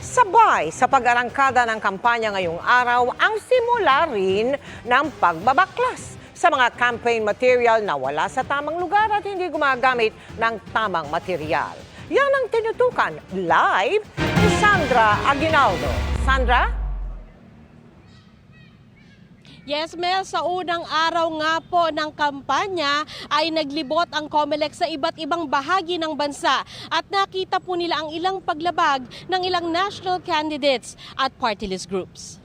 Sabay sa pag-arangkada ng kampanya ngayong araw ang simula rin ng pagbabaklas sa mga campaign material na wala sa tamang lugar at hindi gumagamit ng tamang material. Yan ang tinutukan live ni Sandra Aguinaldo. Sandra? Yes, Mel, sa unang araw nga po ng kampanya ay naglibot ang COMELEC sa iba't ibang bahagi ng bansa at nakita po nila ang ilang paglabag ng ilang national candidates at party list groups.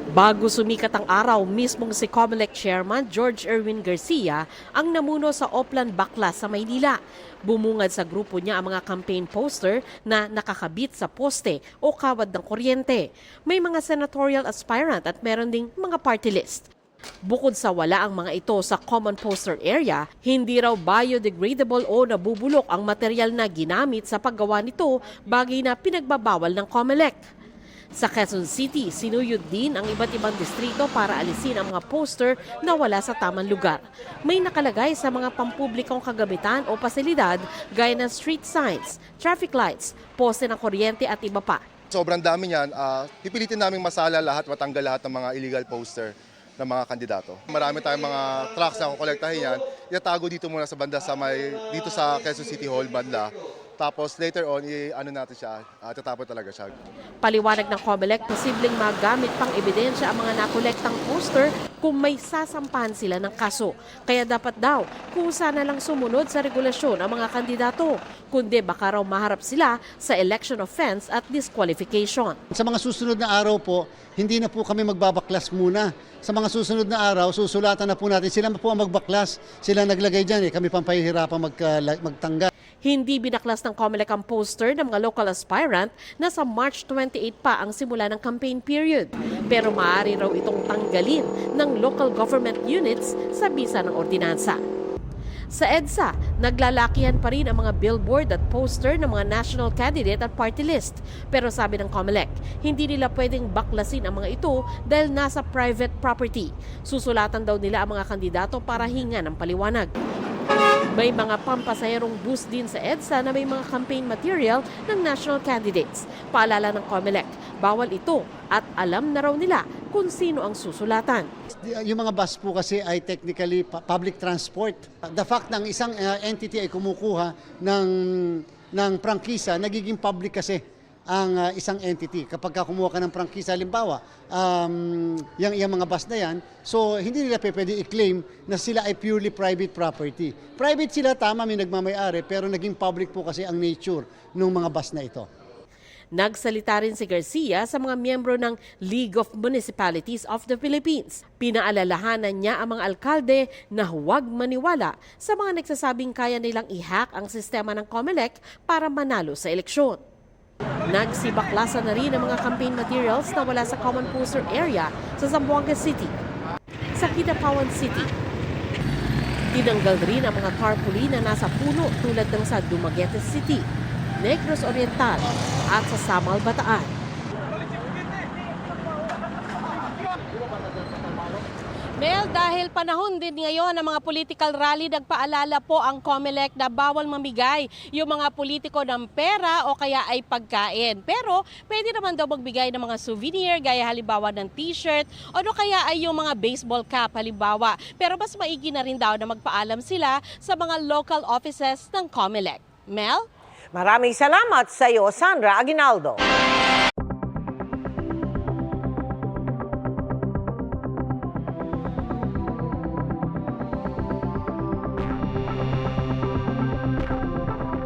Bago sumikat ang araw, mismong si COMELEC Chairman George Erwin Garcia ang namuno sa Oplan Baklas sa Maynila. Bumungad sa grupo niya ang mga campaign poster na nakakabit sa poste o kawad ng kuryente. May mga senatorial aspirant at meron ding mga party list. Bukod sa wala ang mga ito sa common poster area, hindi raw biodegradable o nabubulok ang material na ginamit sa paggawa nito, bagay na pinagbabawal ng COMELEC. Sa Quezon City, sinuyod din ang iba't ibang distrito para alisin ang mga poster na wala sa tamang lugar. May nakalagay sa mga pampublikong kagamitan o pasilidad gaya ng street signs, traffic lights, poste ng kuryente at iba pa. Sobrang dami niyan. Pipilitin namin masala lahat, matanggal lahat ng mga illegal poster ng mga kandidato. Marami tayong mga trucks na kukolektahin yan. Itatago dito muna sa banda dito sa Quezon City Hall banda. Tapos later on, natin siya, tatapon talaga siya. Paliwanag ng COMELEC, posibleng magamit pang ebidensya ang mga nakolektang poster kung may sasampahan sila ng kaso. Kaya dapat daw, kusa na lang sumunod sa regulasyon ang mga kandidato, kundi baka raw maharap sila sa election offense at disqualification. Sa mga susunod na araw po, hindi na po kami magbabaklas muna. Sa mga susunod na araw, susulatan na po natin. Sila po ang magbaklas. Sila naglagay dyan, kami pang pahihirapan magtanggal. Hindi binaklas ng COMELEC ang poster ng mga local aspirant na sa March 28 pa ang simula ng campaign period. Pero maaari raw itong tanggalin ng local government units sa bisa ng ordinansa. Sa EDSA, naglalakihan pa rin ang mga billboard at poster ng mga national candidate at party list. Pero sabi ng COMELEC, hindi nila pwedeng baklasin ang mga ito dahil nasa private property. Susulatan daw nila ang mga kandidato para hingan ng paliwanag. May mga pampasaherong bus din sa EDSA na may mga campaign material ng national candidates. Paalala ng COMELEC, bawal ito at alam na raw nila kung sino ang susulatan. Yung mga bus po kasi ay technically public transport. The fact na isang entity ay kumukuha ng prangkisa, nagiging public kasi ang isang entity. Kapag kumuha ka ng prangkisa, halimbawa, yung mga bus na yan, so hindi nila pwede i-claim na sila ay purely private property. Private sila, tama, may nagmamayari, pero naging public po kasi ang nature ng mga bus na ito. Nagsalita rin si Garcia sa mga miyembro ng League of Municipalities of the Philippines. Pinaalalahanan niya ang mga alkalde na huwag maniwala sa mga nagsasabing kaya nilang i-hack ang sistema ng COMELEC para manalo sa eleksyon. Nagsibaklasan na rin ang mga campaign materials na wala sa common poster area sa Zamboanga City. Sa Kidapawan City, tinanggal rin ang mga tarpaulin na nasa puno tulad ng sa Dumaguete City, Negros Oriental at sa Samal, Bataan. Mel, dahil panahon din ngayon ng mga political rally, nagpaalala po ang COMELEC na bawal mamigay yung mga politiko ng pera o kaya ay pagkain. Pero pwede naman daw magbigay ng mga souvenir, gaya halimbawa ng t-shirt o kaya ay yung mga baseball cap halimbawa. Pero mas maigi na rin daw na magpaalam sila sa mga local offices ng COMELEC. Mel? Maraming salamat sa iyo, Sandra Aguinaldo.